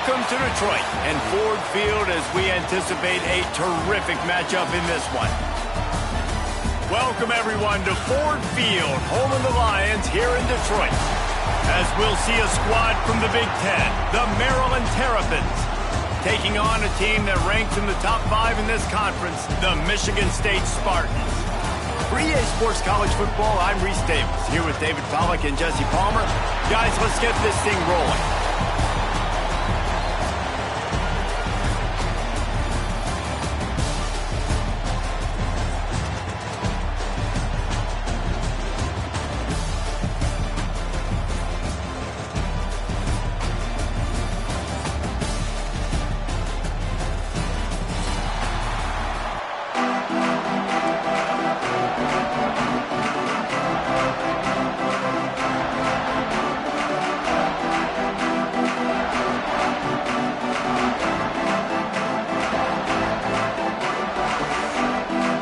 Welcome to Detroit and Ford Field as we anticipate a terrific matchup in this one. Welcome everyone to Ford Field, home of the Lions here in Detroit. As we'll see a squad from the Big Ten, the Maryland Terrapins, taking on a team that ranks in the top 5 in this conference, the Michigan State Spartans. For EA Sports College Football, I'm Reese Davis, here with David Pollack and Jesse Palmer. Guys, let's get this thing rolling.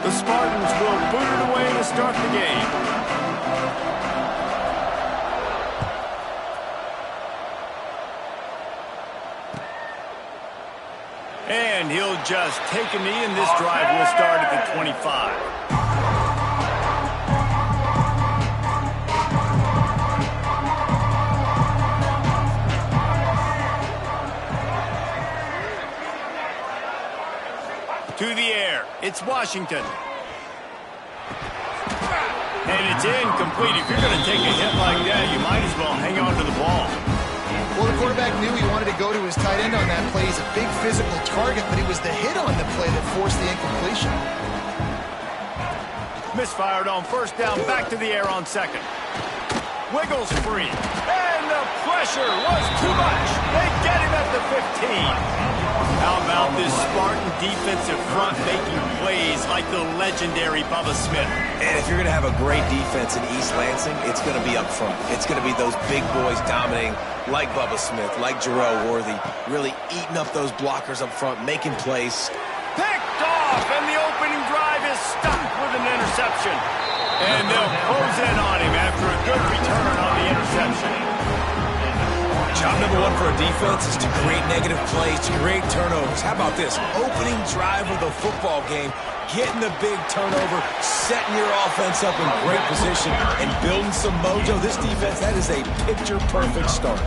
The Spartans will boot it away to start the game. And he'll just take a knee, and this drive will start at the 25. To the air, it's Washington. And it's incomplete. If you're going to take a hit like that, you might as well hang on to the ball. Well, the quarterback knew he wanted to go to his tight end on that play. He's a big physical target, but it was the hit on the play that forced the incompletion. Misfired on first down, back to the air on second. Wiggles free. And the pressure was too much. They get him at the 15. How about this Spartan defensive front making plays like the legendary Bubba Smith? And if you're going to have a great defense in East Lansing, it's going to be up front. It's going to be those big boys dominating like Bubba Smith, like Jarrell Worthy, really eating up those blockers up front, making plays. Picked off, and the opening drive is stopped with an interception. And they'll close in on him after a good return on the interception. Job number one for a defense is to create negative plays, to create turnovers. How about this? Opening drive of the football game, getting the big turnover, setting your offense up in great position, and building some mojo. This defense, that is a picture-perfect start.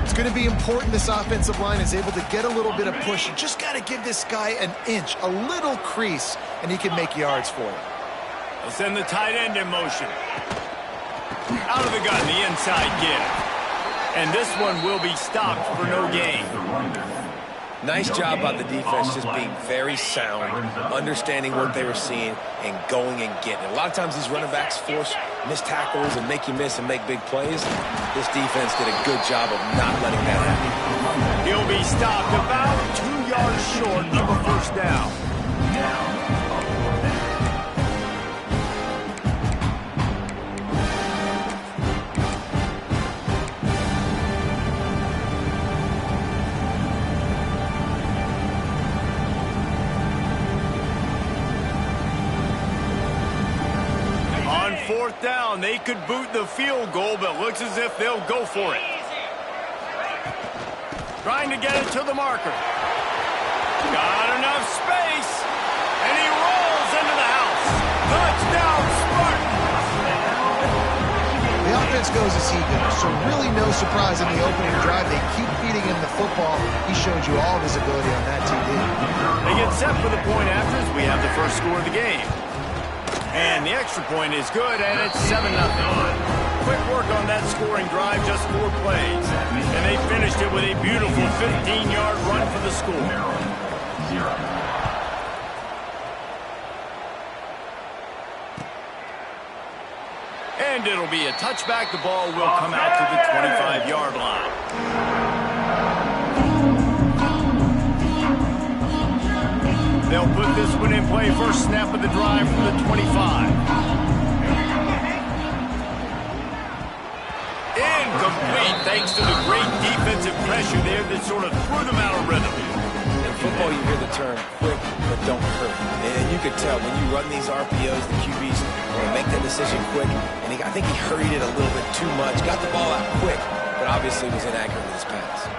It's going to be important this offensive line is able to get a little bit of push. You just got to give this guy an inch, a little crease, and he can make yards for you. They'll send the tight end in motion. Out of the gun, the inside give. And this one will be stopped for no gain. Nice job by the defense just being very sound, understanding what they were seeing, and going and getting it. A lot of times these running backs force missed tackles and make you miss and make big plays. This defense did a good job of not letting that happen. He'll be stopped about 2 yards short of a first down. Fourth down, they could boot the field goal, but looks as if they'll go for it. Trying to get it to the marker. Got enough space, and he rolls into the house. Touchdown, Spartans! The offense goes as he goes, so really no surprise in the opening drive. They keep feeding him the football. He showed you all of his ability on that TD. They get set for the point after as we have the first score of the game. And the extra point is good, and it's 7-0. Quick work on that scoring drive, just 4 plays. And they finished it with a beautiful 15-yard run for the score. And it'll be a touchback. The ball will come out to the 25-yard line. They'll put this one in play. First snap of the drive from the 25. Incomplete thanks to the great defensive pressure there that sort of threw them out of rhythm. In football, you hear the term quick but don't hurt. And you could tell when you run these RPOs, the QBs make that decision quick. And I think he hurried it a little bit too much. Got the ball out quick, but obviously was inaccurate with his pass.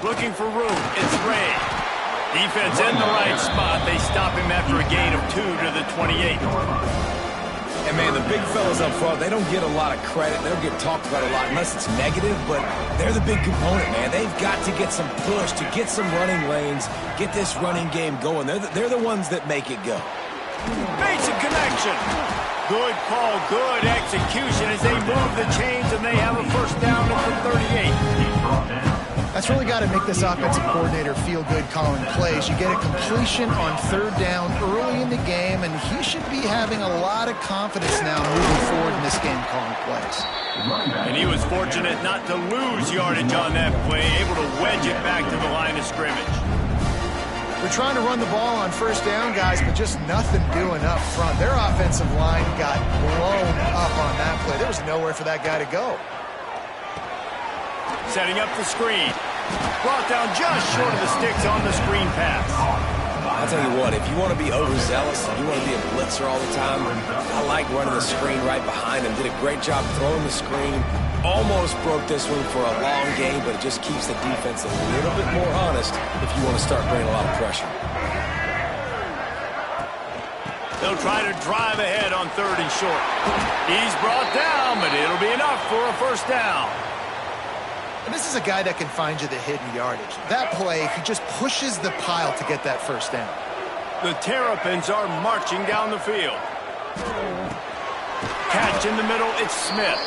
Looking for room. It's Ray. Defense in the right spot. They stop him after a gain of 2 to the 28. And, man, the big fellas up front, they don't get a lot of credit. They don't get talked about a lot unless it's negative, but they're the big component, man. They've got to get some push, to get some running lanes, get this running game going. They're the ones that make it go. Basic connection. Good call, good execution as they move the chains, and they have a first down at the 38. That's really got to make this offensive coordinator feel good calling plays. You get a completion on third down early in the game, and he should be having a lot of confidence now moving forward in this game calling plays. And he was fortunate not to lose yardage on that play, able to wedge it back to the line of scrimmage. They're trying to run the ball on first down, guys, but just nothing doing up front. Their offensive line got blown up on that play. There was nowhere for that guy to go. Setting up the screen. Brought down just short of the sticks on the screen pass. I'll tell you what, if you want to be overzealous and you want to be a blitzer all the time, I like running the screen right behind him. Did a great job throwing the screen. Almost broke this one for a long game, but it just keeps the defense a little bit more honest if you want to start bringing a lot of pressure. They'll try to drive ahead on 3rd and short. He's brought down, but it'll be enough for a first down. And this is a guy that can find you the hidden yardage. That play, he just pushes the pile to get that first down. The Terrapins are marching down the field. Catch in the middle, it's Smith.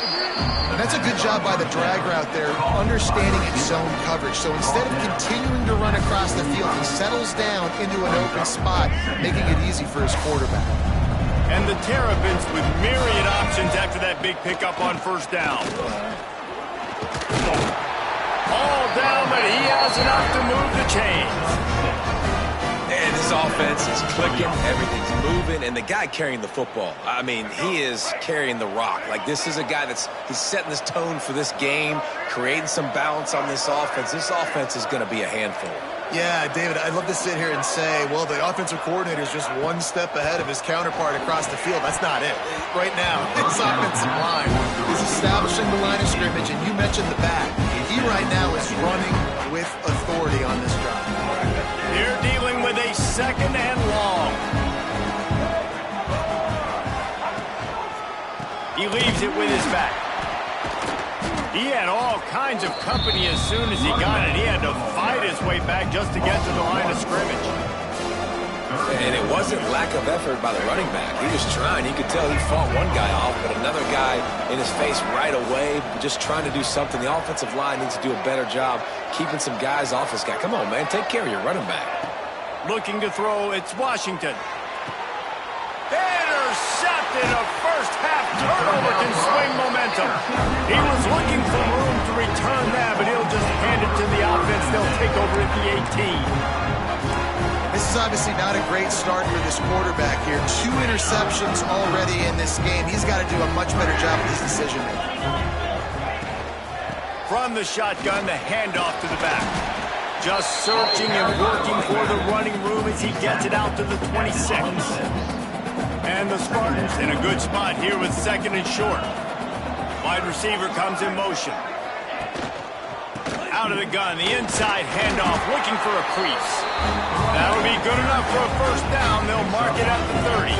And that's a good job by the drag route there, understanding its zone coverage. So instead of continuing to run across the field, he settles down into an open spot, making it easy for his quarterback. And the Terrapins with myriad options after that big pickup on first down. All down, but he has enough to move the chains. And this offense is clicking, everything's moving, and the guy carrying the football, I mean, he is carrying the rock. Like, this is a guy he's setting this tone for this game, creating some balance on this offense. This offense is going to be a handful. Yeah, David, I'd love to sit here and say, well, the offensive coordinator is just one step ahead of his counterpart across the field. That's not it. Right now, this offensive line is establishing the line of scrimmage, and you mentioned the back. He right now is running with authority on this drive. They're dealing with a 2nd and long. He leaves it with his back. He had all kinds of company as soon as he got it. He had to fight his way back just to get to the line of scrimmage. And it wasn't lack of effort by the running back. He was trying. You could tell he fought one guy off, but another guy in his face right away, just trying to do something. The offensive line needs to do a better job keeping some guys off this guy. Come on, man. Take care of your running back. Looking to throw, it's Washington. Intercepted. A first-half turnover can swing momentum. He was looking for room to return that, but he'll just hand it to the offense. They'll take over at the 18. This is obviously not a great start for this quarterback here. 2 interceptions already in this game. He's got to do a much better job with his decision-making. From the shotgun, the handoff to the back. Just searching and working for the running room as he gets it out to the 26. And the Spartans in a good spot here with 2nd and short. Wide receiver comes in motion. Out of the gun, the inside handoff, looking for a crease. That'll be good enough for a first down. They'll mark it at the 30.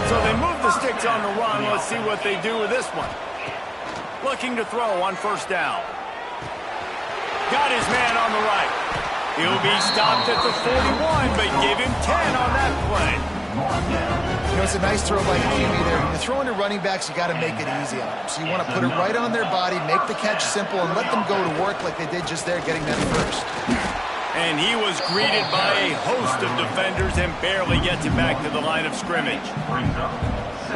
So they move the sticks on the run. Let's see what they do with this one. Looking to throw on first down. Got his man on the right. He'll be stopped at the 41, but give him 10 on that play. You know, it's a nice throw by the QB there. When you're throwing to running backs, you got to make it easy on them. So you want to put it right on their body, make the catch simple, and let them go to work like they did just there, getting them first. And he was greeted by a host of defenders and barely gets it back to the line of scrimmage.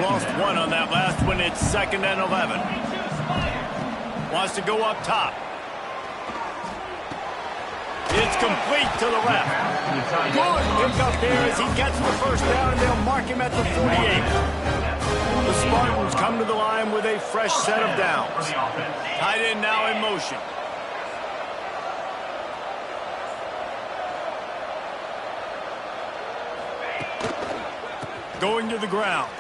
Lost 1 on that last one. It's 2nd and 11. Wants to go up top. It's complete to the left. Good pickup there as he gets the first down, and they'll mark him at the 48. The Spartans come to the line with a fresh set of downs. Tight end now in motion. Going to the ground.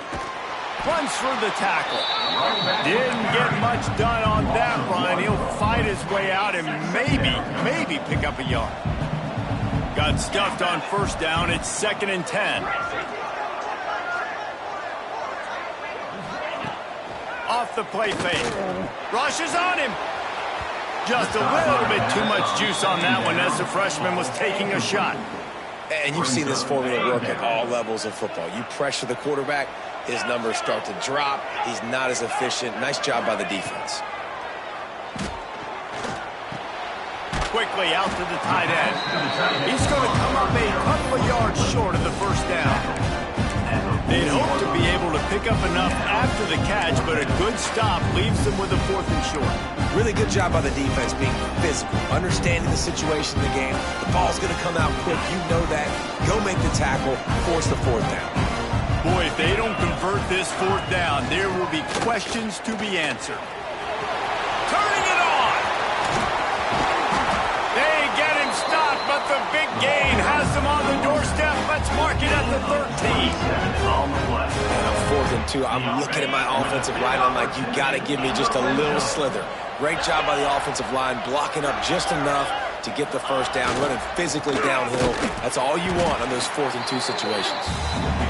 Runs through the tackle. Didn't get much done on that run. He'll fight his his way out and maybe pick up a yard. Got stuffed on first down. It's 2nd and 10. Off the play fake. Rushes on him. Just a little bit too much juice on that one as the freshman was taking a shot. And you've seen this formula work at all levels of football. You pressure the quarterback, his numbers start to drop. He's not as efficient. Nice job by the defense. Quickly out to the tight end. He's going to come up a couple of yards short of the first down. They'd hope to be able to pick up enough after the catch, but a good stop leaves them with a 4th and short. Really good job by the defense being physical, understanding the situation in the game. The ball's going to come out quick. You know that. Go make the tackle, force the 4th down. Boy, if they don't convert this 4th down, there will be questions to be answered. Turning it on! They get him stopped, but the big gain has them on the doorstep. Let's mark it at the 13. And on 4th and 2, I'm looking at my offensive line. I'm like, you got to give me just a little slither. Great job by the offensive line, blocking up just enough to get the first down, running physically downhill. That's all you want on those 4th and 2 situations.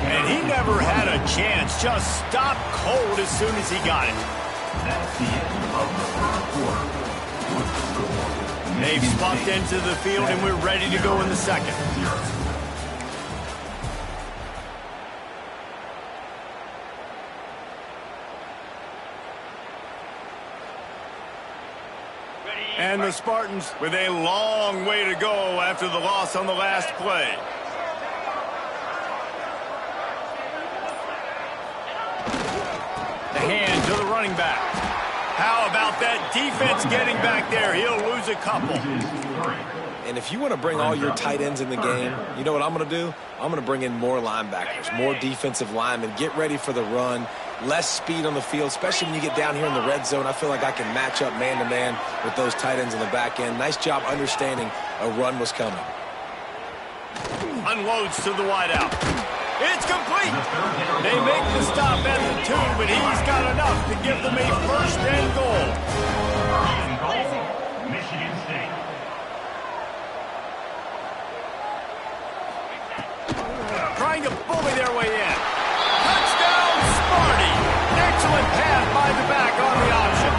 And he never had a chance. Just stopped cold as soon as he got it. That's the end of the third quarter. They've spunked into the field, and we're ready to go in the second. And the Spartans with a long way to go after the loss on the last play. The hand to the running back. How about that defense getting back there? He'll lose a couple. And if you want to bring all your tight ends in the game, you know what I'm going to do? I'm going to bring in more linebackers, more defensive linemen, get ready for the run, less speed on the field, especially when you get down here in the red zone. I feel like I can match up man-to-man with those tight ends in the back end. Nice job understanding a run was coming. Unloads to the wideout. It's complete. They make the stop at the 2, but he's got enough to give them a 1st and goal. Michigan State. Trying to bully their way in. Touchdown, Sparty. Excellent pass by the back on the option.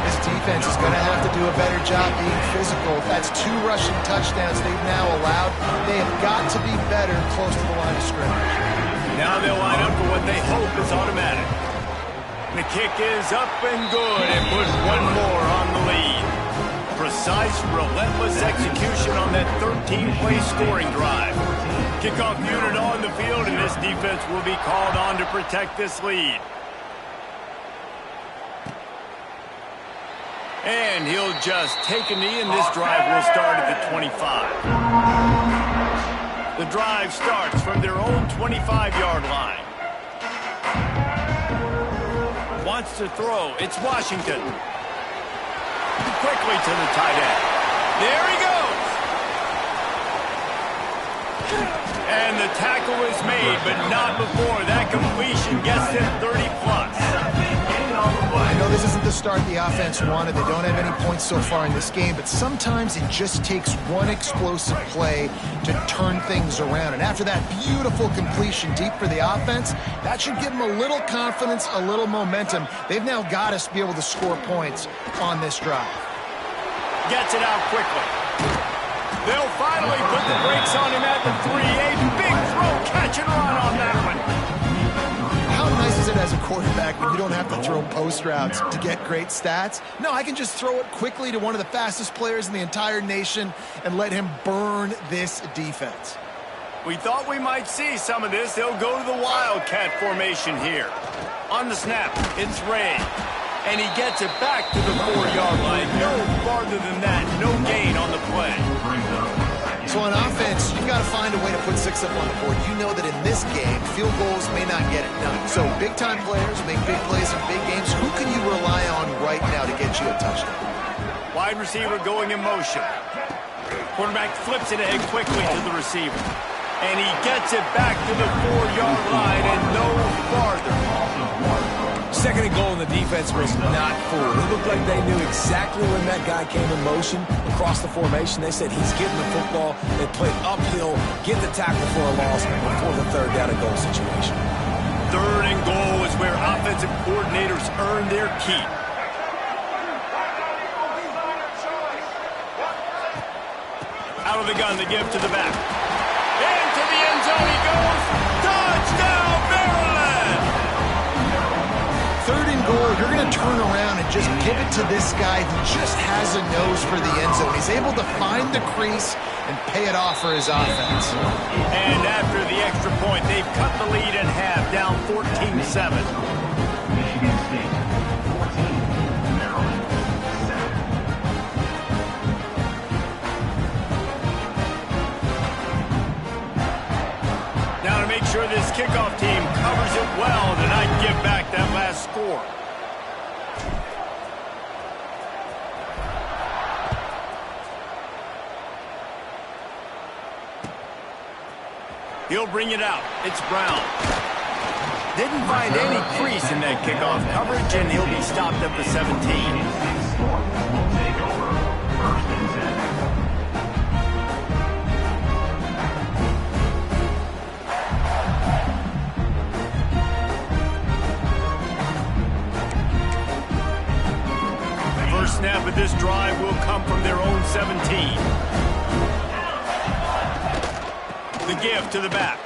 This defense is going to have to do a better job being physical. That's 2 rushing touchdowns they've now allowed. They have got to be better close to the line of scrimmage. Now they'll line up for what they hope is automatic. The kick is up and good and puts one more on the lead. Precise, relentless execution on that 13-play scoring drive. Kickoff unit on the field, and this defense will be called on to protect this lead. And he'll just take a knee, and this drive will start at the 25. The drive starts from their own 25-yard line. Wants to throw. It's Washington. Quickly to the tight end. There he goes. And the tackle is made, but not before that completion gets them 30-plus. I know this isn't the start the offense wanted. They don't have any points so far in this game, but sometimes it just takes one explosive play to turn things around. And after that beautiful completion deep for the offense, that should give them a little confidence, a little momentum. They've now got us to be able to score points on this drive. Gets it out quickly. They'll finally put the brakes on him at the 3. A big throw, catch and run on that one. How nice is it as a quarterback when you don't have to throw post routes to get great stats? No, I can just throw it quickly to one of the fastest players in the entire nation and let him burn this defense. We thought we might see some of this. They'll go to the Wildcat formation here. On the snap, it's Ray. And he gets it back to the 4-yard line. No farther than that. No gain on the play. So on offense, you've got to find a way to put 6 up on the board. You know that in this game, field goals may not get it done. So big-time players make big plays in big games. Who can you rely on right now to get you a touchdown? Wide receiver going in motion. Quarterback flips it ahead quickly to the receiver. And he gets it back to the 4-yard line and no farther. Second and goal, and the defense was not fooled. It looked like they knew exactly when that guy came in motion across the formation. They said he's getting the football. They played uphill, get the tackle for a loss before the third down and goal situation. Third and goal is where offensive coordinators earn their keep. Out of the gun, the give to the back. Into the end zone he goes. Touchdown, Maryland! Third and goal, you're going to turn around and just give it to this guy who just has a nose for the end zone. He's able to find the crease and pay it off for his offense. And after the extra point, they've cut the lead in half, down 14-7. Michigan State 14, Maryland 7. Now to make sure this kickoff team covers it well to not give back that last score. He'll bring it out. It's Brown. Didn't find any crease in that kickoff coverage, and he'll be stopped at the 17. Will take over. First and 10. First snap of this drive will come from their own 17. The give to the back.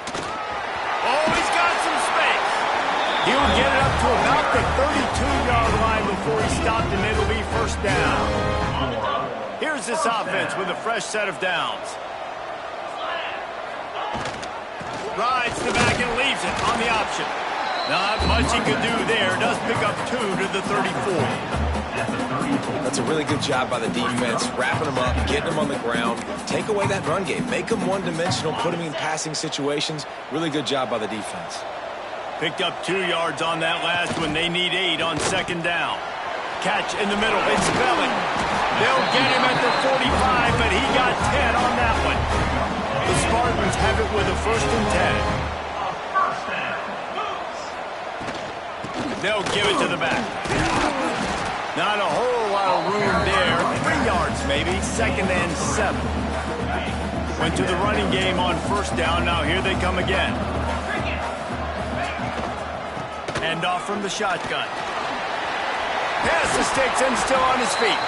Oh, he's got some space. He'll get it up to about the 32-yard line before he's stopped, and it'll be first down. Here's this offense with a fresh set of downs. Rides the back and leaves it on the option. Not much he could do there. Does pick up 2 to the 34. That's a really good job by the defense, wrapping them up, getting them on the ground. Take away that run game. Make them one-dimensional, put them in passing situations. Really good job by the defense. Picked up 2 yards on that last one. They need 8 on second down. Catch in the middle. It's Belling. They'll get him at the 45, but he got 10 on that one. The Spartans have it with a first and 10. They'll give it to the back. Not a whole lot of room there. 3 yards maybe. Second and 7. Went to the running game on first down. Now here they come again. Hand off from the shotgun. Pass the sticks and still on his feet.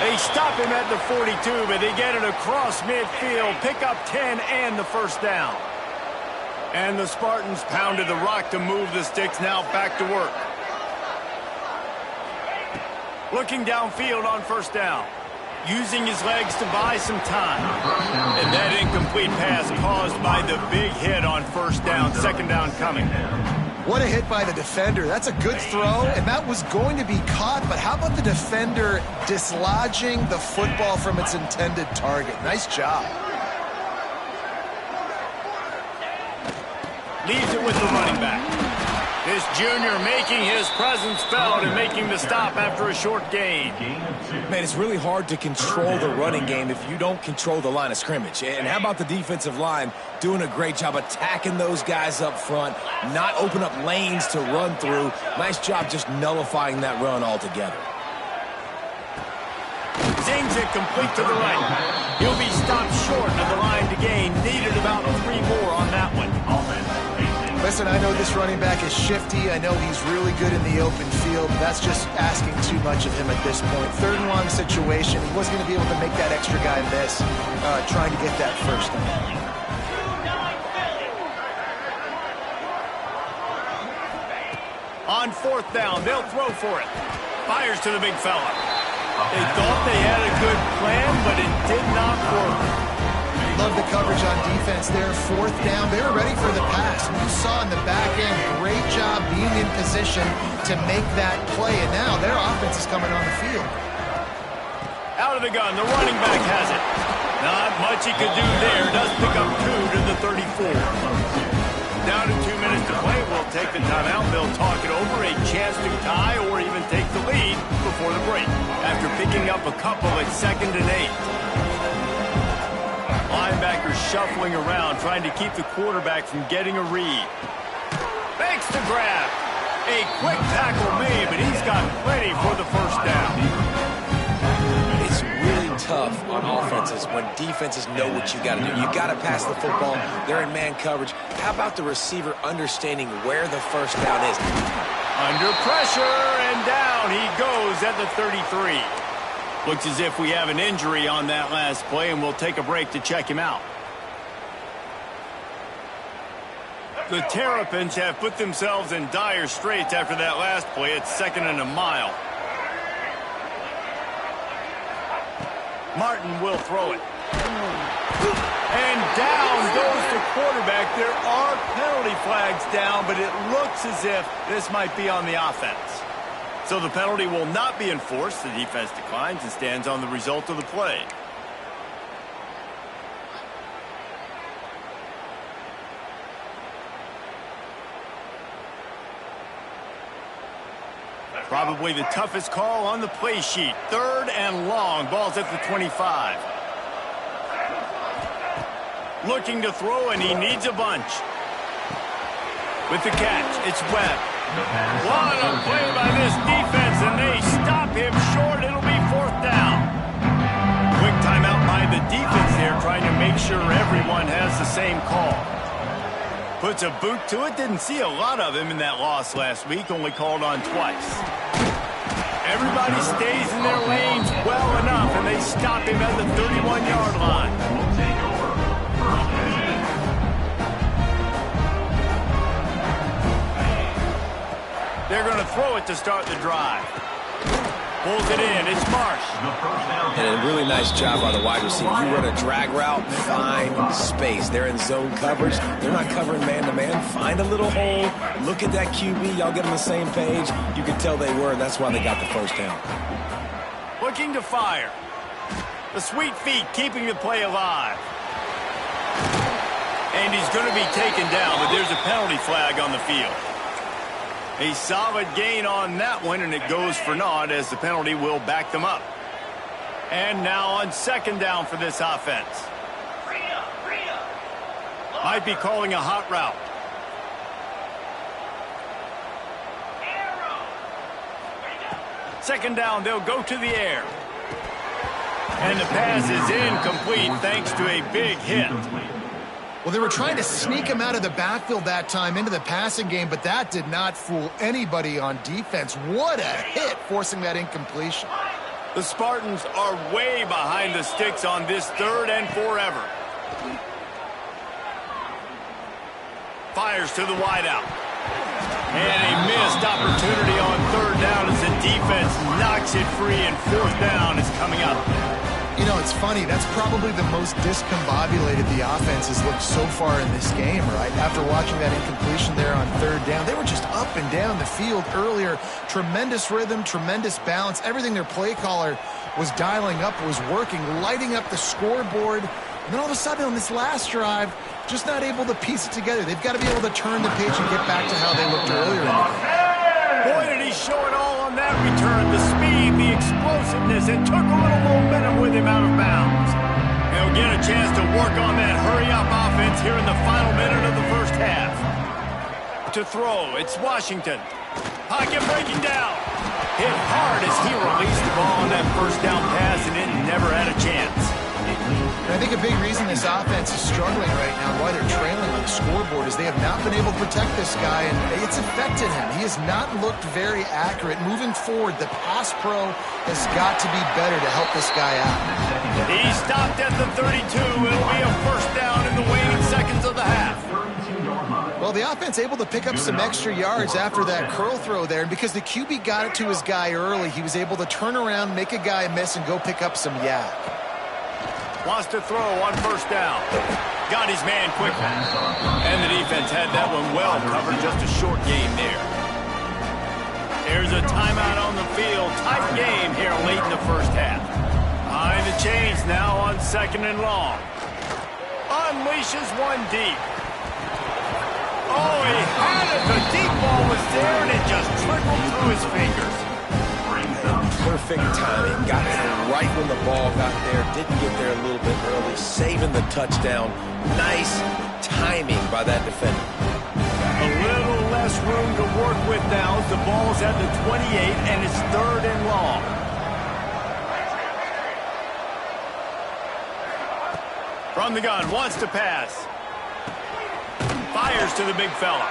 They stop him at the 42, but they get it across midfield. Pick up 10 and the first down. And the Spartans pounded the rock to move the sticks. Now back to work. Looking downfield on first down. Using his legs to buy some time. And that incomplete pass caused by the big hit on first down. Second down coming. What a hit by the defender. That's a good throw, and that was going to be caught, but how about the defender dislodging the football from its intended target? Nice job. Leaves it with the running back. This junior making his presence felt and making the stop after a short gain. Man, it's really hard to control the running game if you don't control the line of scrimmage. And how about the defensive line doing a great job attacking those guys up front, not open up lanes to run through. Nice job just nullifying that run altogether. Zings it complete to the right. He'll be stopped short of the line to gain. Needed about 3 more on that one. Listen, I know this running back is shifty. I know he's really good in the open field. That's just asking too much of him at this point. Third and long situation. He wasn't going to be able to make that extra guy miss, trying to get that first down. On fourth down, they'll throw for it. Fires to the big fella. They thought they had a good plan, but it did not work. Love the coverage on defense there. Fourth down, they were ready for the pass. You saw in the back end, great job being in position to make that play. And now their offense is coming on the field. Out of the gun, the running back has it. Not much he could do there. Does pick up 2 to the 34. Down to 2 minutes to play. We'll take the timeout. They'll talk it over. A chance to tie or even take the lead before the break. After picking up a couple at 2nd and 8. Linebackers shuffling around, trying to keep the quarterback from getting a read. Makes the grab. A quick tackle made, but he's got plenty for the first down. It's really tough on offenses when defenses know what you got to do. You got to pass the football. They're in man coverage. How about the receiver understanding where the first down is? Under pressure, and down he goes at the 33. Looks as if we have an injury on that last play, and we'll take a break to check him out. The Terrapins have put themselves in dire straits after that last play. It's 2nd and a mile. Martin will throw it. And down goes the quarterback. There are penalty flags down, but it looks as if this might be on the offense. So the penalty will not be enforced. The defense declines and stands on the result of the play. Probably the toughest call on the play sheet. 3rd and long. Ball's at the 25. Looking to throw, and he needs a bunch. With the catch, it's Webb. What a play by this defense, and they stop him short. It'll be 4th down. Quick timeout by the defense there, trying to make sure everyone has the same call. Puts a boot to it. Didn't see a lot of him in that loss last week. Only called on twice. Everybody stays in their lanes well enough, and they stop him at the 31-yard line. They're going to throw it to start the drive. Pulls it in. It's Marsh. And a really nice job by the wide receiver. You run a drag route, find space. They're in zone coverage. They're not covering man-to-man. Find a little hole. Look at that QB. Y'all get on the same page. You can tell they were, and that's why they got the first down. Looking to fire. The sweet feet keeping the play alive. And he's going to be taken down, but there's a penalty flag on the field. A solid gain on that one, and it goes for naught as the penalty will back them up. And now on 2nd down for this offense. Might be calling a hot route. Second down, they'll go to the air. And the pass is incomplete thanks to a big hit. Well, they were trying to sneak him out of the backfield that time into the passing game, but that did not fool anybody on defense. What a hit, forcing that incompletion. The Spartans are way behind the sticks on this 3rd and forever. Fires to the wideout. And a missed opportunity on 3rd down as the defense knocks it free, and 4th down is coming up. You know, it's funny. That's probably the most discombobulated the offense has looked so far in this game, right? After watching that incompletion there on 3rd down, they were just up and down the field earlier. Tremendous rhythm, tremendous balance. Everything their play caller was dialing up was working, lighting up the scoreboard. And then all of a sudden on this last drive, just not able to piece it together. They've got to be able to turn the page and get back to how they looked earlier in the game. Boy, did he show it all on that return. The speed, the explosiveness. It took a little momentum with him out of bounds. He'll get a chance to work on that hurry-up offense here in the final minute of the first half. To throw, it's Washington. Pocket breaking down. Hit hard as he released the ball on that first down pass, and it never had a chance. And I think a big reason this offense is struggling right now, why they're trailing on the scoreboard, is they have not been able to protect this guy, and it's affected him. He has not looked very accurate. Moving forward, the pass pro has got to be better to help this guy out. He stopped at the 32. It'll be a first down in the waning seconds of the half. Well, the offense able to pick up some extra yards after that curl throw there, and because the QB got it to his guy early, he was able to turn around, make a guy miss, and go pick up some yak. Wants to throw on first down. Got his man quickly. And the defense had that one well covered. Just a short game there. There's a timeout on the field. Tight game here late in the first half. Behind the chains now on 2nd and long. Unleashes one deep. Oh, he had it. The deep ball was there, and it just trickled through his fingers. Perfect timing. Got there right when the ball got there. Didn't get there a little bit early. Saving the touchdown. Nice timing by that defender. A little less less room to work with now as the ball's at the 28 and it's 3rd and long. From the gun, wants to pass. Fires to the big fella.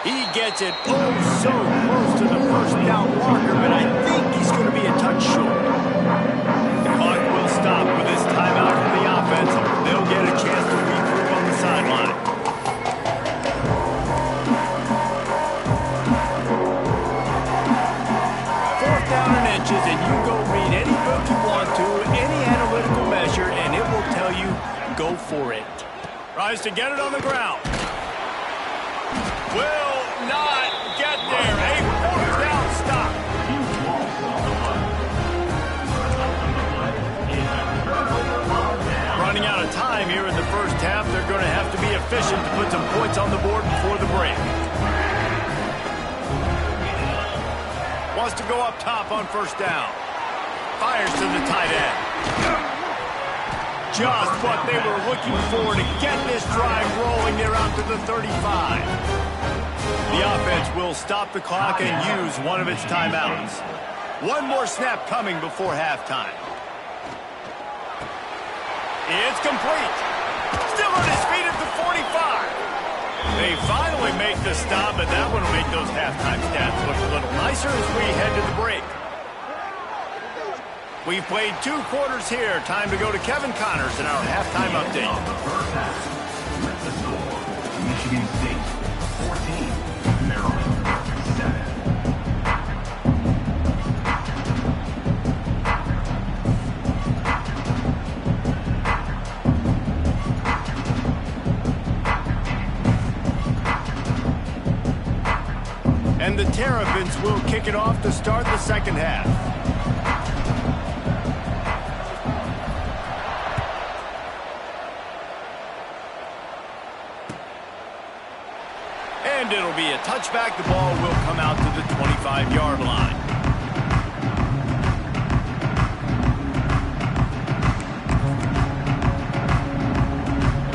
He gets it so close to the first down marker, but I think he's going to be a touch short. The clock will stop with this timeout from the offense. They'll get a chance to regroup on the sideline. And you go read any book you want to, any analytical measure, and it will tell you, go for it. Tries to get it on the ground. Will not get there. A 4th down stop. Running out of time here in the first half. They're going to have to be efficient to put some points on the board before the break. Wants to go up top on 1st down. Fires to the tight end. Just what they were looking for to get this drive rolling. They're out to the 35. The offense will stop the clock and use one of its timeouts. One more snap coming before halftime. It's complete. Still on his feet at the 45. They finally make the stop, but that one will make those halftime stats look a little nicer as we head to the break. We've played 2 quarters here. Time to go to Kevin Connors in our halftime update. The first half. The score, Michigan State 14, Maryland 7. And the Terrapins will kick it off to start the second half. And it'll be a touchback. The ball will come out to the 25-yard line.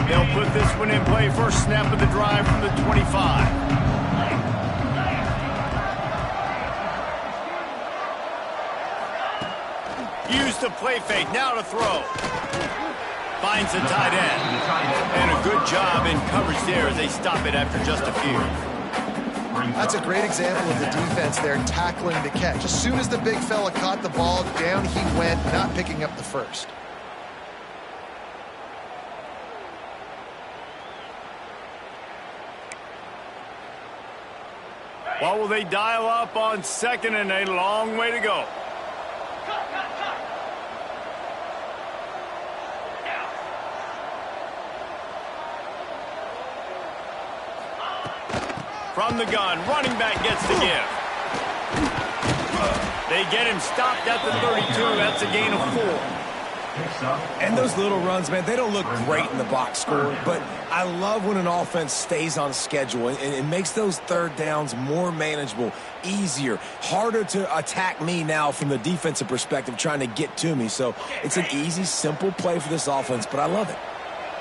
They'll put this one in play. First snap of the drive from the 25. Use the play fake, now to throw. Finds the tight end. And a good job in coverage there as they stop it after just a few. That's a great example of the defense there tackling the catch. As soon as the big fella caught the ball, down he went, not picking up the first. What will they dial up on 2nd and a long way to go? From the gun, running back gets the give. They get him stopped at the 32. That's a gain of 4. And those little runs, man, they don't look great in the box score, but I love when an offense stays on schedule and it makes those 3rd downs more manageable, easier, harder to attack me now from the defensive perspective trying to get to me. So it's an easy, simple play for this offense, but I love it.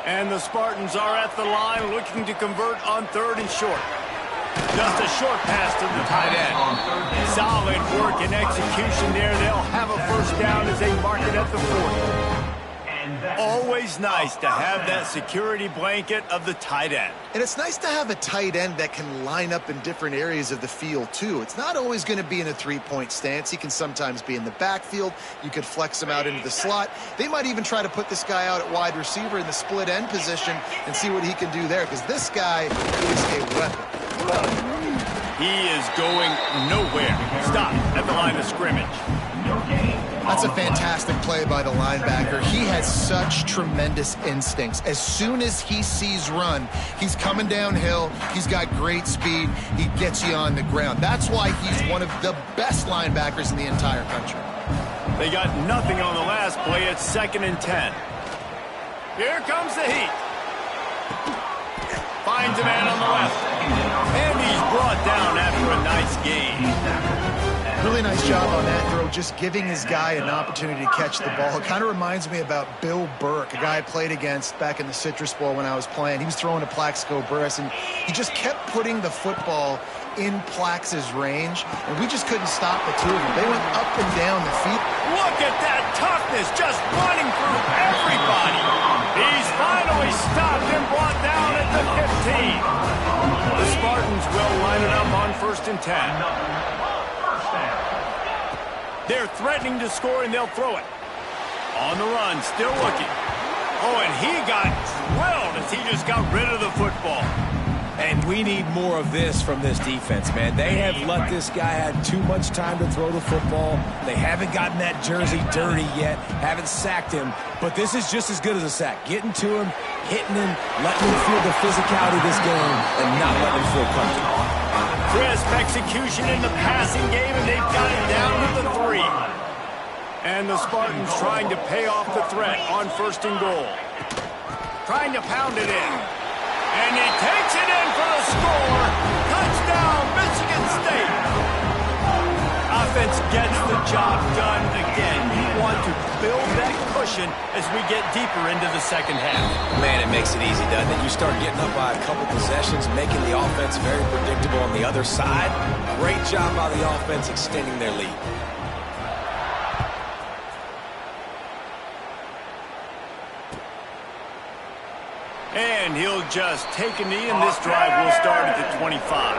And the Spartans are at the line looking to convert on 3rd and short. Just a short pass to the tight end. Solid work and execution there. They'll have a first down as they mark it at the 40. Always nice to have that security blanket of the tight end. And it's nice to have a tight end that can line up in different areas of the field, too. It's not always going to be in a 3-point stance. He can sometimes be in the backfield. You could flex him out into the slot. They might even try to put this guy out at wide receiver in the split end position and see what he can do there, because this guy is a weapon. He is going nowhere. Stop at the line of scrimmage. That's a fantastic play by the linebacker. He has such tremendous instincts. As soon as he sees run, he's coming downhill. He's got great speed. He gets you on the ground. That's why he's one of the best linebackers in the entire country. They got nothing on the last play. It's 2nd and 10. Here comes the heat. Finds a man on the left. And he's brought down after a nice gain. Really nice job on that throw, just giving his guy an opportunity to catch the ball. It kind of reminds me about Bill Burke, a guy I played against back in the Citrus Bowl when I was playing. He was throwing to Plaxico Burress, and he just kept putting the football in Plax's range, and we just couldn't stop the two of them. They went up and down the field. Look at that toughness, just running through everybody. He's finally stopped and brought down at the 15. The Spartans will line it up on 1st and 10. They're threatening to score, and they'll throw it. On the run, still looking. Oh, and he got drilled as he just got rid of the football. And we need more of this from this defense, man. They have let this guy have too much time to throw the football. They haven't gotten that jersey dirty yet, haven't sacked him. But this is just as good as a sack. Getting to him, hitting him, letting him feel the physicality of this game, and not letting him feel comfortable. Crisp execution in the passing game, and they've got it down to the 3. And the Spartans trying to pay off the threat on 1st and goal. Trying to pound it in. And he takes it in for the score. Touchdown, Michigan State. Offense gets the job done again. You want to build that cushion as we get deeper into the second half. Man, it makes it easy, doesn't it? You start getting up by a couple possessions, making the offense very predictable on the other side. Great job by the offense extending their lead. And he'll just take a knee, and this drive will start at the 25.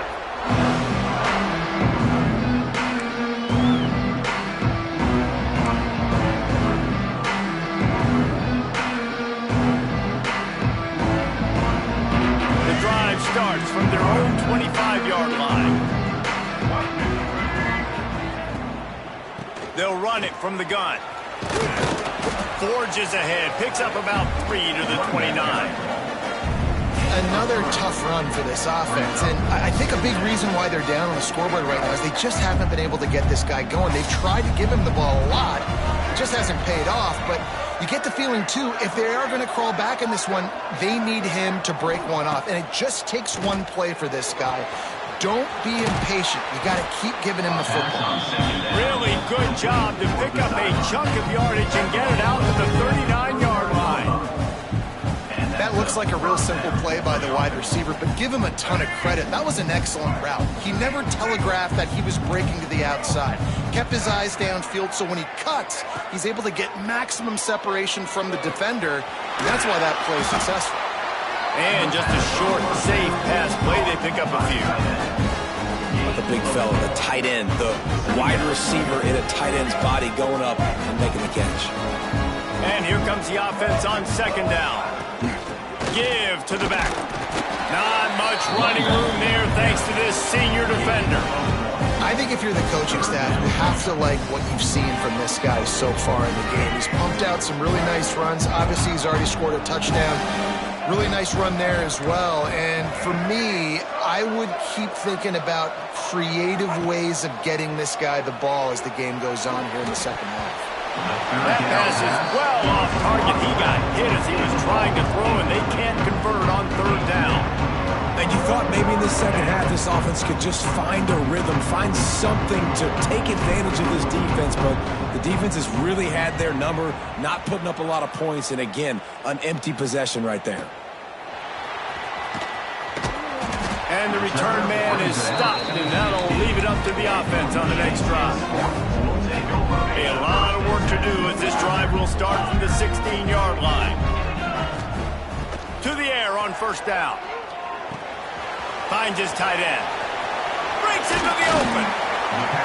The drive starts from their own 25-yard line. They'll run it from the gun. Forges ahead, picks up about 3 to the 29. Another tough run for this offense, and I think a big reason why they're down on the scoreboard right now is they just haven't been able to get this guy going. They've tried to give him the ball a lot. It just hasn't paid off, but you get the feeling, too, if they are going to crawl back in this one, they need him to break one off, and it just takes one play for this guy. Don't be impatient. You got to keep giving him the football. Really good job to pick up a chunk of yardage and get it out to the 39-yard line. That looks like a real simple play by the wide receiver, but give him a ton of credit. That was an excellent route. He never telegraphed that he was breaking to the outside. Kept his eyes downfield, so when he cuts, he's able to get maximum separation from the defender, and that's why that play is successful. And just a short, safe pass play, they pick up a few. The big fella, the tight end, the wide receiver in a tight end's body going up and making the catch. And here comes the offense on 2nd down. Give to the back. Not much running room there thanks to this senior defender. I think if you're the coaching staff, you have to like what you've seen from this guy so far in the game. He's pumped out some really nice runs. Obviously, he's already scored a touchdown. Really nice run there as well. And for me, I would keep thinking about creative ways of getting this guy the ball as the game goes on here in the second half. That pass is well off target. He got hit as he was trying to throw, and they can't convert on 3rd down. And you thought maybe in the second half this offense could just find a rhythm, find something to take advantage of this defense, but the defense has really had their number, not putting up a lot of points, and again, an empty possession right there. And the return man is stopped, and that'll leave it up to the offense on the next drive. A lot of work to do as this drive will start from the 16-yard line. To the air on 1st down. Finds his tight end. Breaks into the open.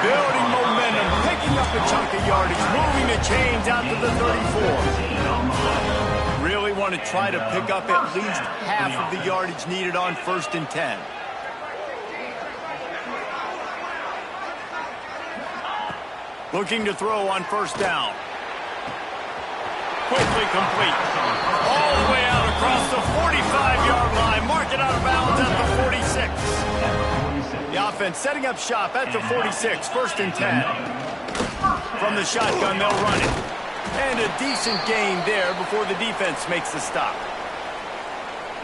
Building momentum, picking up a chunk of yardage, moving the chains out to the 34. Really want to try to pick up at least half of the yardage needed on 1st and 10. Looking to throw on 1st down. Quickly complete. All the way out across the 45-yard line. Mark it out of bounds at the 46. The offense setting up shop at the 46. 1st and 10. From the shotgun, they'll run it. And a decent gain there before the defense makes the stop.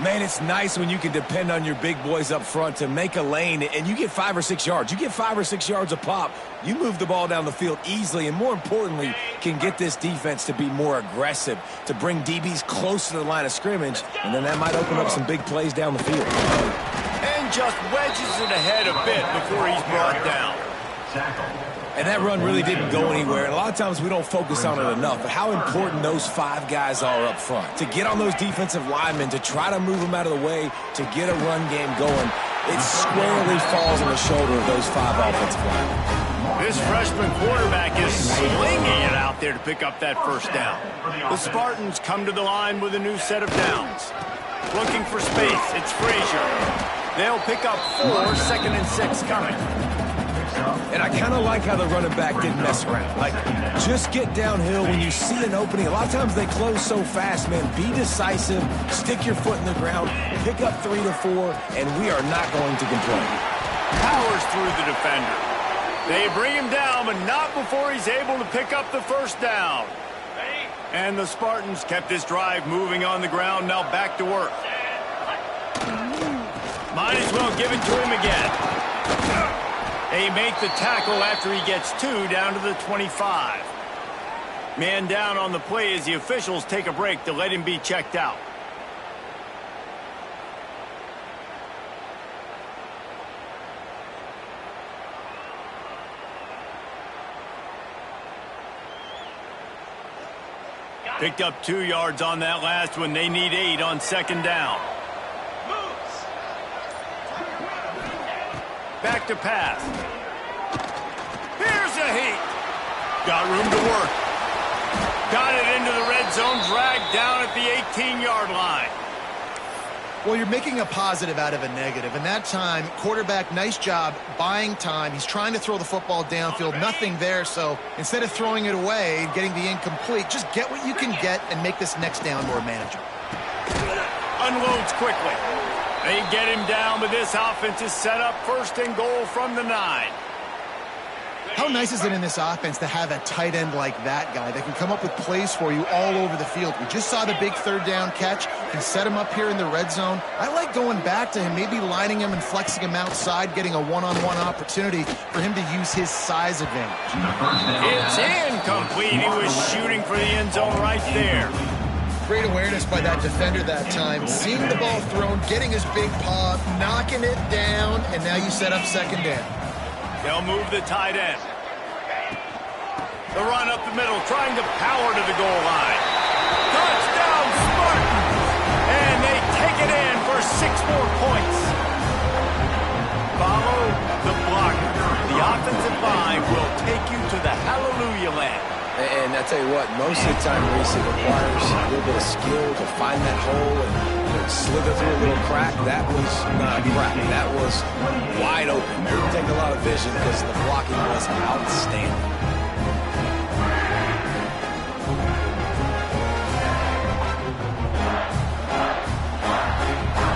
Man, it's nice when you can depend on your big boys up front to make a lane, and you get 5 or 6 yards. You get 5 or 6 yards a pop. You move the ball down the field easily, and more importantly, can get this defense to be more aggressive, to bring DBs close to the line of scrimmage, and then that might open up some big plays down the field. And just wedges it ahead a bit before he's brought down. And that run really didn't go anywhere. And a lot of times we don't focus on it enough, but how important those 5 guys are up front. To get on those defensive linemen, to try to move them out of the way, to get a run game going, it squarely falls on the shoulder of those 5 offensive linemen. This freshman quarterback is slinging it out there to pick up that first down. The Spartans come to the line with a new set of downs. Looking for space, it's Frazier. They'll pick up 4, 2nd and 6 coming. And I kind of like how the running back didn't mess around. Like, just get downhill when you see an opening. A lot of times they close so fast, man. Be decisive, stick your foot in the ground, pick up 3 to 4, and we are not going to complain. Powers through the defender. They bring him down, but not before he's able to pick up the first down. And the Spartans kept this drive moving on the ground, now back to work. Might as well give it to him again. They make the tackle after he gets 2 down to the 25. Man down on the play as the officials take a break to let him be checked out. Picked up 2 yards on that last one. They need 8 on 2nd down. Back to pass. Here's a heat. Got room to work. Got it into the red zone, dragged down at the 18-yard line. Well, you're making a positive out of a negative. And that time, quarterback, nice job buying time. He's trying to throw the football downfield. Nothing there. So instead of throwing it away and getting the incomplete, just get what you can get and make this next down more manageable. Unloads quickly. They get him down, but this offense is set up 1st and goal from the 9. How nice is it in this offense to have a tight end like that guy that can come up with plays for you all over the field? We just saw the big 3rd down catch. He set him up here in the red zone. I like going back to him, maybe lining him and flexing him outside, getting a one-on-one opportunity for him to use his size advantage. It's incomplete. He was shooting for the end zone right there. Great awareness by that defender that time. Seeing the ball thrown, getting his big paw, knocking it down, and now you set up 2nd down. They'll move the tight end. The run up the middle, trying to power to the goal line. Touchdown, Spartans! And they take it in for 6 more points. Follow the blocker. The offensive line will take you to the hallelujah land. And I tell you what, most of the time, Reese, it requires a little bit of skill to find that hole and slither through a little crack. That was not a crack. That was wide open. It didn't take a lot of vision because the blocking was outstanding.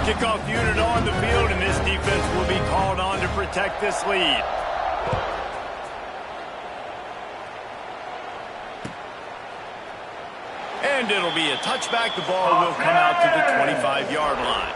Kickoff unit on the field, and this defense will be called on to protect this lead. And it'll be a touchback. The ball will come out to the 25-yard line.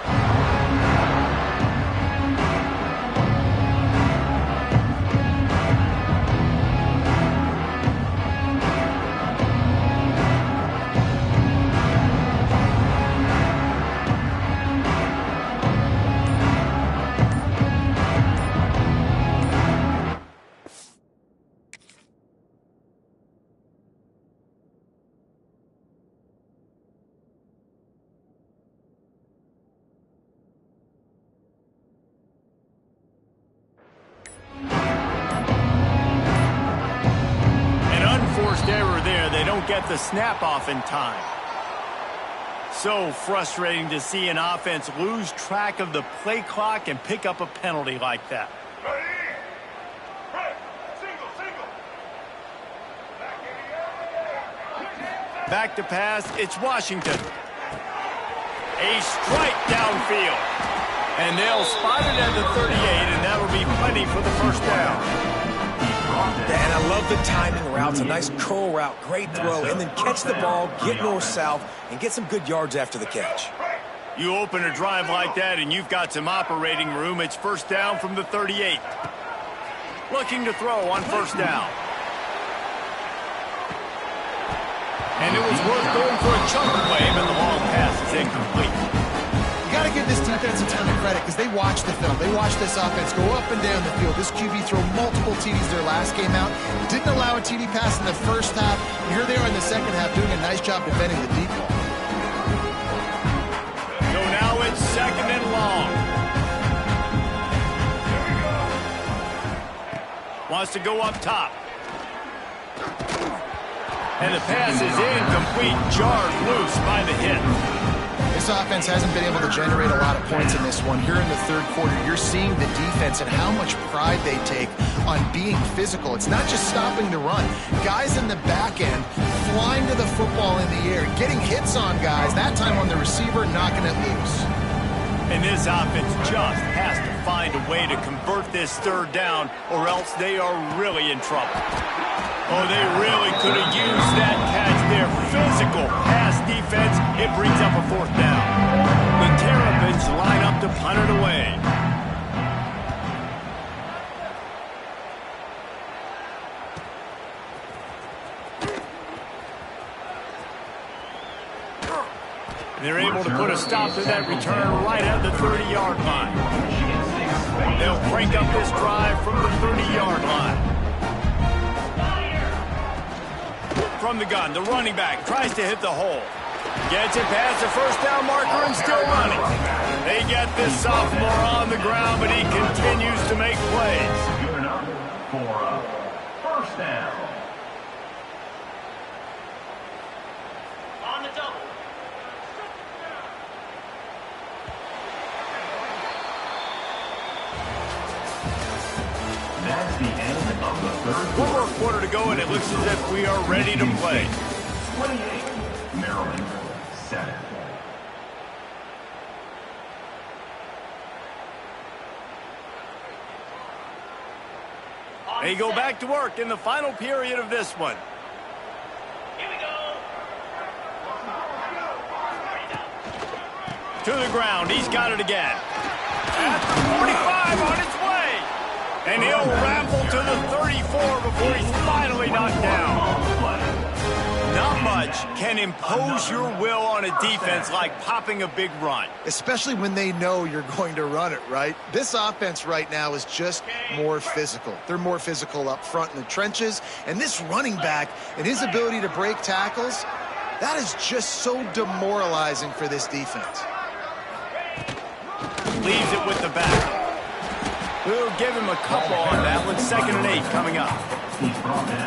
Error there. They don't get the snap off in time. So frustrating to see an offense lose track of the play clock and pick up a penalty like that. Back to pass. It's Washington. A strike downfield. And they'll spot it at the 38, and that'll be plenty for the first down. And I love the timing routes, a nice curl route, great throw, and then catch the ball, get north-south, and get some good yards after the catch. You open a drive like that, and you've got some operating room. It's first down from the 38. Looking to throw on first down. And it was worth going for a chunk play, but the long pass is incomplete. You got to give this defense defense a ton of credit because they watched the film. They watched this offense go up and down the field. This QB throw multiple TDs their last game out. Didn't allow a TD pass in the first half. And here they are in the second half doing a nice job defending the deep ball. So now it's 2nd and long. Wants to go up top. And the pass is incomplete, jarred loose by the hit. This offense hasn't been able to generate a lot of points in this one. Here in the third quarter, you're seeing the defense and how much pride they take on being physical. It's not just stopping the run. Guys in the back end flying to the football in the air, getting hits on guys, that time on the receiver, knocking it loose. And this offense just has to find a way to convert this third down, or else they are really in trouble. Oh, they really could have used that catch there. Physical pass defense. It brings up a 4th down. The Terrapins line up to punt it away. They're able to put a stop to that return right at the 30-yard line. They'll crank up this drive from the 30-yard line. From the gun, the running back tries to hit the hole. Gets it past the first down marker and still running. They get this sophomore on the ground, but he continues to make plays. Good enough for a first down. On the double. That's the end of the third One more quarter to go, and it looks as if we are ready to play. 28, Maryland 7. They go back to work in the final period of this one. Here we go. To the ground, he's got it again. At the 45 on its way. And he'll ramble to the 34 before he's finally knocked down. Not much can impose your will on a defense like popping a big run. Especially when they know you're going to run it, right? This offense right now is just more physical. They're more physical up front in the trenches. And this running back and his ability to break tackles, that is just so demoralizing for this defense. Leaves it with the back. We'll give him a couple on that one. 2nd and 8 coming up.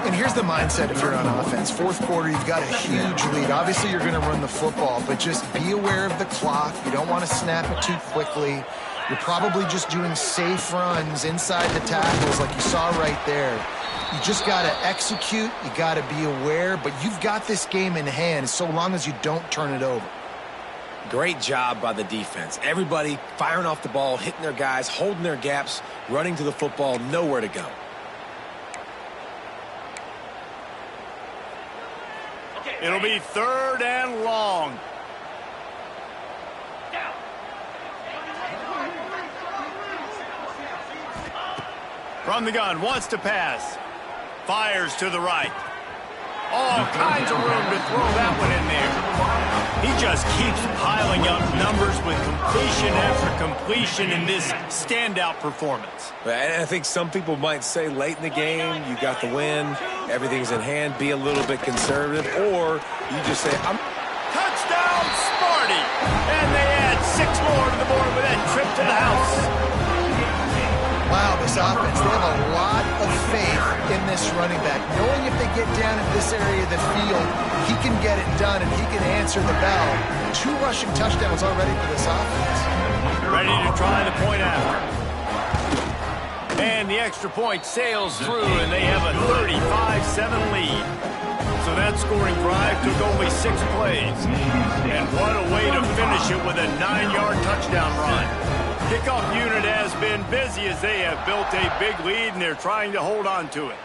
And here's the mindset if you're on offense. Fourth quarter, you've got a huge lead. Obviously, you're going to run the football, but just be aware of the clock. You don't want to snap it too quickly. You're probably just doing safe runs inside the tackles like you saw right there. You just got to execute. You got to be aware, but you've got this game in hand so long as you don't turn it over. Great job by the defense. Everybody firing off the ball, hitting their guys, holding their gaps, running to the football, nowhere to go. It'll be 3rd and long. From the gun, wants to pass. Fires to the right. All kinds of room to throw that one in there. He just keeps piling up numbers with completion after completion in this standout performance. And I think some people might say late in the game, you got the win, everything's in hand, be a little bit conservative, or you just say, Touchdown, Sparty! And they add 6 more to the board with that trip to the house. Wow, this offense, they have a lot of faith in this running back. Knowing if they get down in this area of the field, he can get it done and he can answer the bell. 2 rushing touchdowns already for this offense. Ready to try the point after. And the extra point sails through, and they have a 35-7 lead. So that scoring drive took only 6 plays. And what a way to finish it with a 9-yard touchdown run. Kickoff unit has been busy as they have built a big lead, and they're trying to hold on to it.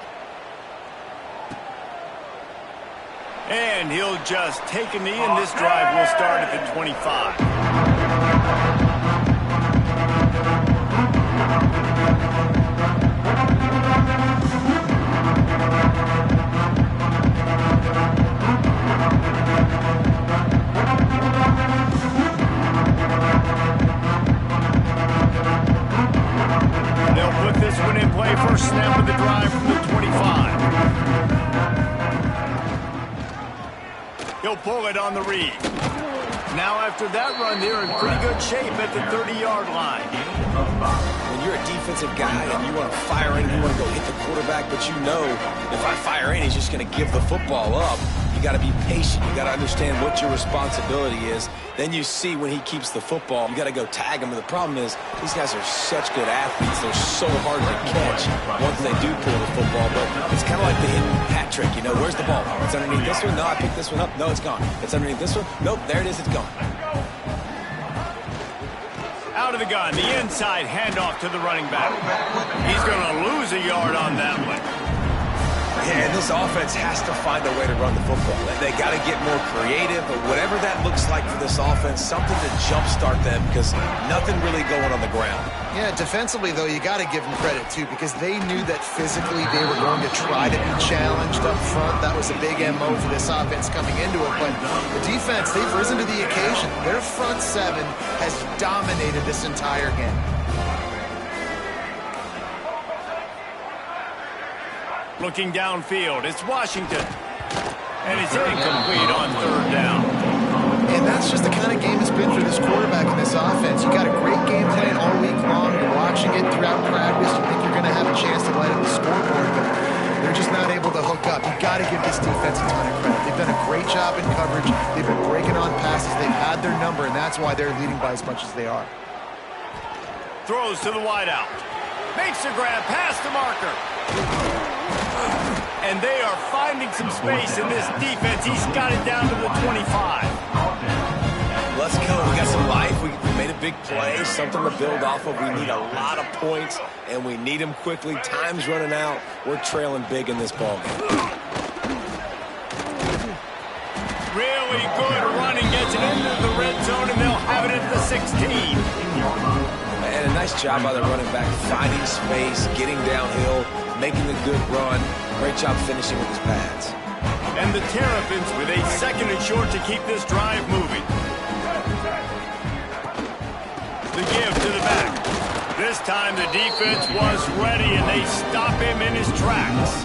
And he'll just take a knee, and this drive will start at the 25. He'll pull it on the read. Now after that run, they're in pretty good shape at the 30-yard line. When you're a defensive guy and you want to fire in, you want to go hit the quarterback, but you know if I fire in, he's just going to give the football up. You got to be patient. You got to understand what your responsibility is. Then you see when he keeps the football, you got to go tag him. And the problem is these guys are such good athletes. They're so hard to catch once they do pull the football. But it's kind of like the hidden hat trick. You know, where's the ball? It's underneath this one. No, I picked this one up. No, it's gone. It's underneath this one. Nope, there it is. It's gone. Out of the gun, the inside handoff to the running back. He's going to lose a yard on that one. Yeah, and this offense has to find a way to run the football. They got to get more creative, but whatever that looks like for this offense, something to jumpstart them because nothing really going on the ground. Yeah, defensively, though, you got to give them credit, too, because they knew that physically they were going to try to be challenged up front. That was a big MO for this offense coming into it. But the defense, they've risen to the occasion. Their front seven has dominated this entire game. Looking downfield, it's Washington. And it's incomplete on third down. And that's just the kind of game it's been for this quarterback in this offense. You got a great game plan all week long. You're watching it throughout practice. You think you're going to have a chance to light up the scoreboard, but they're just not able to hook up. You've got to give this defense a ton of credit. They've done a great job in coverage. They've been breaking on passes. They've had their number, and that's why they're leading by as much as they are. Throws to the wideout. Makes the grab past the marker. And they are finding some space in this defense. He's got it down to the 25. Let's go. We got some life. We made a big play, something to build off of. We need a lot of points, and we need them quickly. Time's running out. We're trailing big in this ballgame. Really good running. Gets it into the red zone, and they'll have it at the 16. And a nice job by the running back, finding space, getting downhill, making a good run. Great job finishing with his pads. And the Terrapins with a second and short to keep this drive moving. The give to the back. This time the defense was ready, and they stop him in his tracks.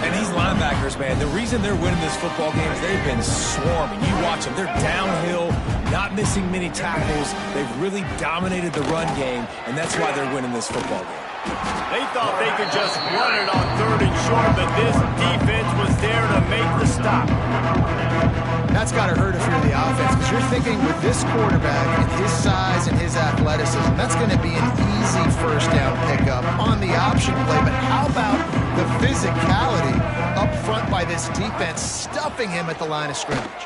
And these linebackers, man, the reason they're winning this football game is they've been swarming. You watch them. They're downhill, not missing many tackles. They've really dominated the run game, and that's why they're winning this football game. They thought they could just run it on third and short, but this defense was there to make the stop. That's got to hurt if you're the offense, because you're thinking with this quarterback and his size and his athleticism, that's going to be an easy first down pickup on the option play. But how about the physicality up front by this defense, stuffing him at the line of scrimmage?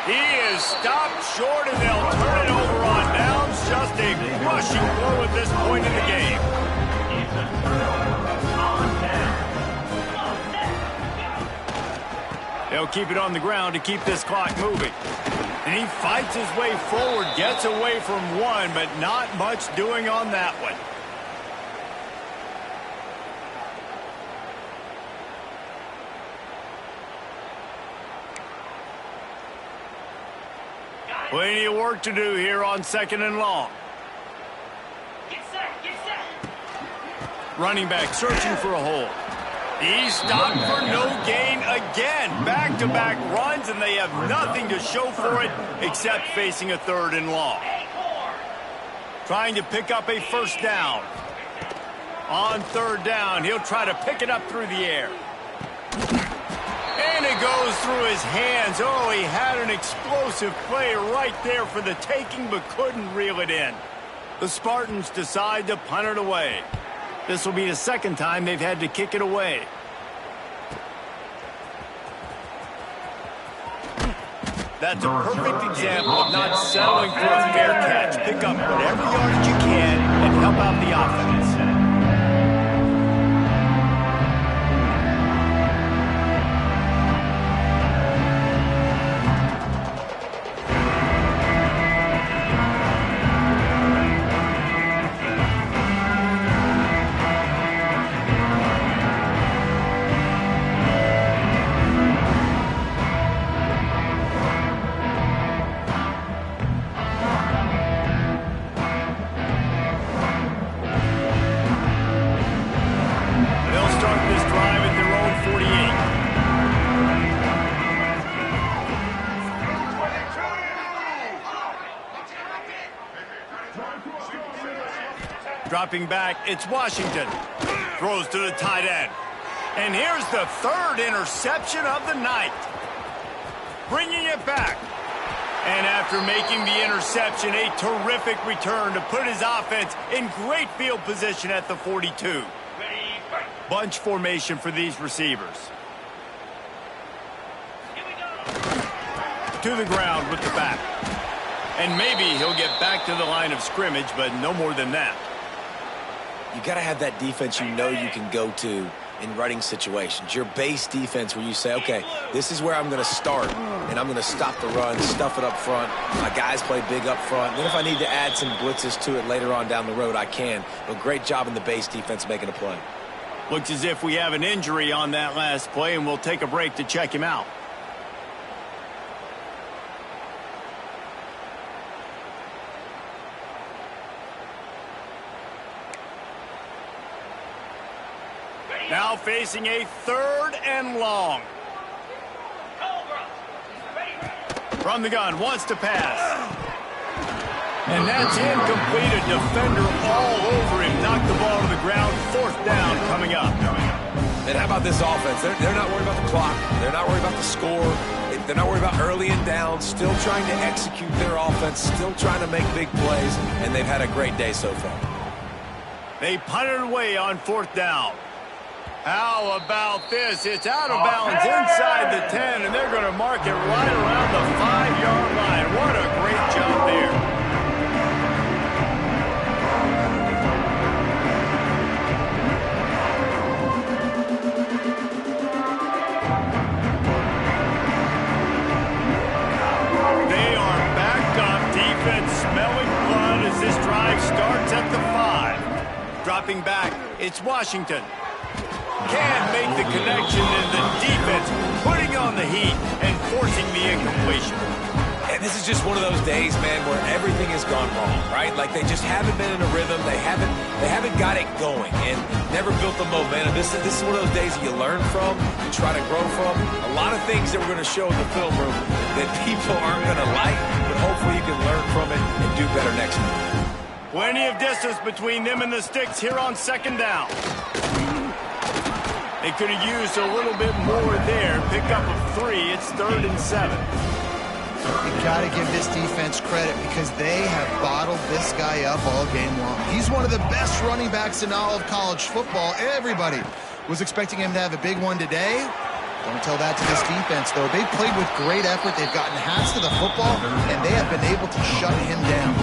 He is stopped short, and they'll turn it over on downs. Just a rushing blow at this point in the game. They'll keep it on the ground to keep this clock moving. And he fights his way forward, gets away from one, but not much doing on that one. Plenty of work to do here on second and long. Get set, get set. Running back searching for a hole. He's stopped for no gain again. Back-to-back runs, and they have nothing to show for it except facing a third and long. Trying to pick up a first down. On third down, he'll try to pick it up through the air. And it goes through his hands. Oh, he had an explosive play right there for the taking, but couldn't reel it in. The Spartans decide to punt it away. This will be the second time they've had to kick it away. That's a perfect example of not settling for a fair catch. Pick up whatever yardage you can and help out the offense. Dropping back, it's Washington. Throws to the tight end. And here's the third interception of the night. Bringing it back. And after making the interception, a terrific return to put his offense in great field position at the 42. Bunch formation for these receivers. To the ground with the back. And maybe he'll get back to the line of scrimmage, but no more than that. You got to have that defense you know you can go to in running situations. Your base defense where you say, okay, this is where I'm going to start, and I'm going to stop the run, stuff it up front. My guys play big up front. Then if I need to add some blitzes to it later on down the road, I can. But great job in the base defense making a play. Looks as if we have an injury on that last play, and we'll take a break to check him out. Now facing a 3rd and long. From the gun, wants to pass. And that's incomplete. A defender all over him. Knocked the ball to the ground. 4th down coming up. And how about this offense? They're not worried about the clock. They're not worried about the score. They're not worried about early and down. Still trying to execute their offense. Still trying to make big plays. And they've had a great day so far. They punted away on 4th down. How about this? It's out of bounds inside the 10, and they're going to mark it right around the 5-yard line. What a great job there. They are back up. Defense smelling blood as this drive starts at the 5. Dropping back, it's Washington. Can't make the connection, and the defense putting on the heat and forcing the incompletion. And this is just one of those days, man, where everything has gone wrong, right? Like they just haven't been in a rhythm. They haven't got it going and never built the momentum. This is one of those days that you learn from, you try to grow from. A lot of things that we're going to show in the film room that people aren't going to like, but hopefully you can learn from it and do better next time. Plenty of distance between them and the sticks here on 2nd down. They could have used a little bit more there. Pick up of 3. It's 3rd and 7. You got to give this defense credit because they have bottled this guy up all game long. He's one of the best running backs in all of college football. Everybody was expecting him to have a big one today. Don't tell that to this defense, though. They've played with great effort. They've gotten hats to the football, and they have been able to shut him down.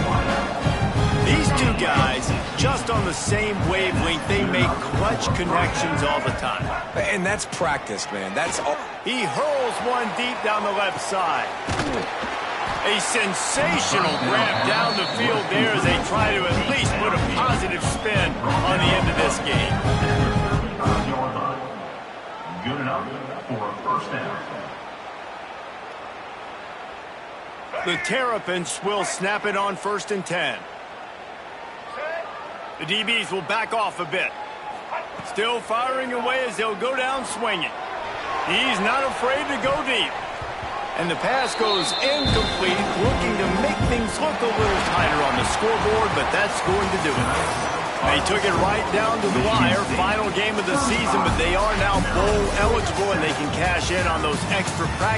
These two guys, just on the same wavelength, they make clutch connections all the time. And that's practice, man. That's all. He hurls one deep down the left side. A sensational grab down the field there as they try to at least put a positive spin on the end of this game. Good enough for a 1st down. The Terrapins will snap it on 1st and 10. The DBs will back off a bit. Still firing away as they'll go down swinging. He's not afraid to go deep. And the pass goes incomplete, looking to make things look a little tighter on the scoreboard, but that's going to do it. They took it right down to the wire. Final game of the season, but they are now bowl eligible, and they can cash in on those extra practice